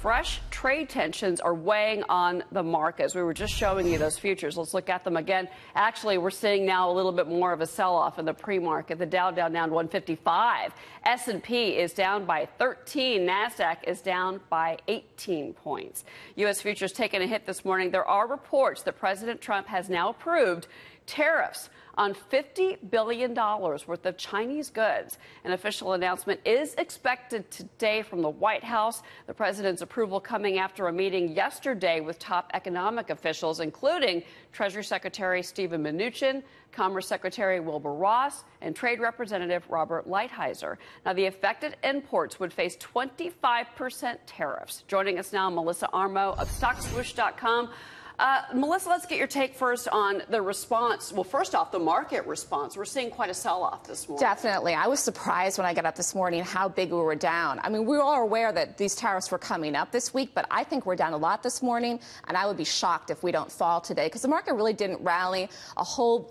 fresh trade tensions are weighing on the markets. We were just showing you those futures. Let's look at them again. Actually, we're seeing now a little bit more of a sell-off in the pre-market. The Dow down 155. S&P is down by 13. NASDAQ is down by 18 points. U.S. futures taking a hit this morning. There are reports that President Trump has now approved tariffs on $50 billion worth of Chinese goods. An official announcement is expected today from the White House. The president's approval coming after a meeting yesterday with top economic officials, including Treasury Secretary Steven Mnuchin, Commerce Secretary Wilbur Ross, and Trade Representative Robert Lighthizer. Now, the affected imports would face 25% tariffs. Joining us now, Melissa Armo of StockSwoosh.com. Melissa, let's get your take first on the response. Well, first off, the market response. We're seeing quite a sell-off this morning. Definitely. I was surprised when I got up this morning how big we were down. I mean, we were all aware that these tariffs were coming up this week, but I think we're down a lot this morning, and I would be shocked if we don't fall today because the market really didn't rally a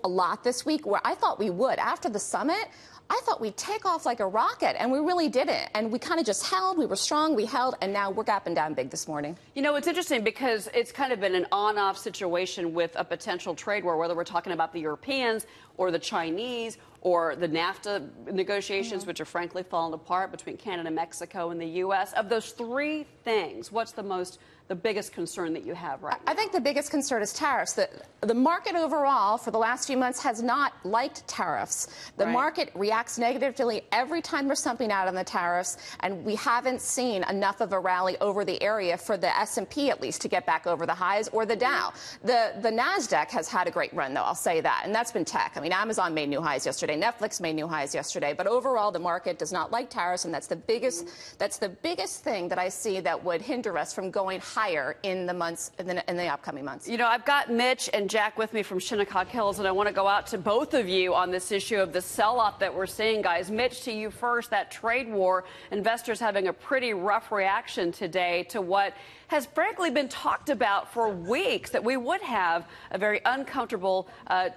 lot this week where I thought we would. After the summit, I thought we'd take off like a rocket, and we really didn't. And we kind of just held. We were strong. We held, and now we're gapping down big this morning. You know, it's interesting because it's kind of been an on-off situation with a potential trade war, whether we're talking about the Europeans or the Chinese or the NAFTA negotiations, which are frankly falling apart between Canada, Mexico, and the U.S. Of those three things, what's the biggest concern that you have right now? I think the biggest concern is tariffs. The market overall for the last few months has not liked tariffs. The market reacts negatively every time there's something out on the tariffs, and we haven't seen enough of a rally over the area for the S&P at least to get back over the highs or the Dow. The NASDAQ has had a great run, though, I'll say that, and that's been tech. I mean, Amazon made new highs yesterday. Netflix made new highs yesterday. But overall, the market does not like tariffs, and that's the biggest thing that I see that would hinder us from going higher in the upcoming months. You know, I've got Mitch and Jack with me from Shinnecock Hills, and I want to go out to both of you on this issue of the sell-off that we're seeing, guys. Mitch, to you first, that trade war, investors having a pretty rough reaction today to what has frankly been talked about for weeks, that we would have a very uncomfortable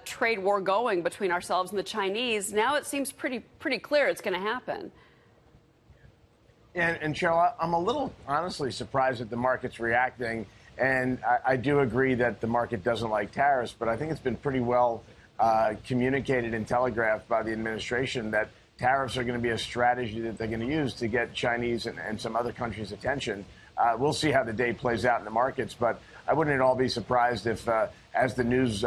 trade war going between ourselves and the Chinese. Now it seems pretty clear it's going to happen. And Cheryl, I'm a little honestly surprised that the market's reacting. And I do agree that the market doesn't like tariffs, but I think it's been pretty well communicated and telegraphed by the administration that tariffs are going to be a strategy that they're going to use to get Chinese and some other countries' attention. We'll see how the day plays out in the markets, but I wouldn't at all be surprised if, as the news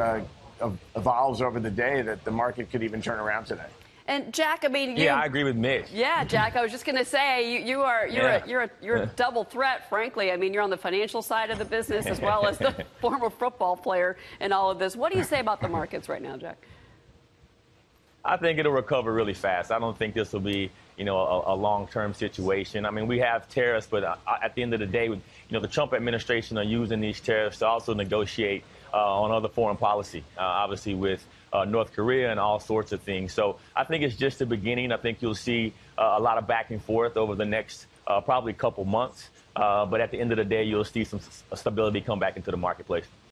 evolves over the day, that the market could even turn around today. And Jack, I mean, I agree with Mitch. Yeah, Jack, I was just going to say you're a double threat, frankly. I mean, you're on the financial side of the business as well as the former football player in all of this. What do you say about the markets right now, Jack? I think it'll recover really fast. I don't think this will be, a long-term situation. I mean, we have tariffs, but at the end of the day, the Trump administration are using these tariffs to also negotiate on other foreign policy, obviously with North Korea and all sorts of things. So I think it's just the beginning. I think you'll see a lot of back and forth over the next probably couple months. But at the end of the day, you'll see some stability come back into the marketplace.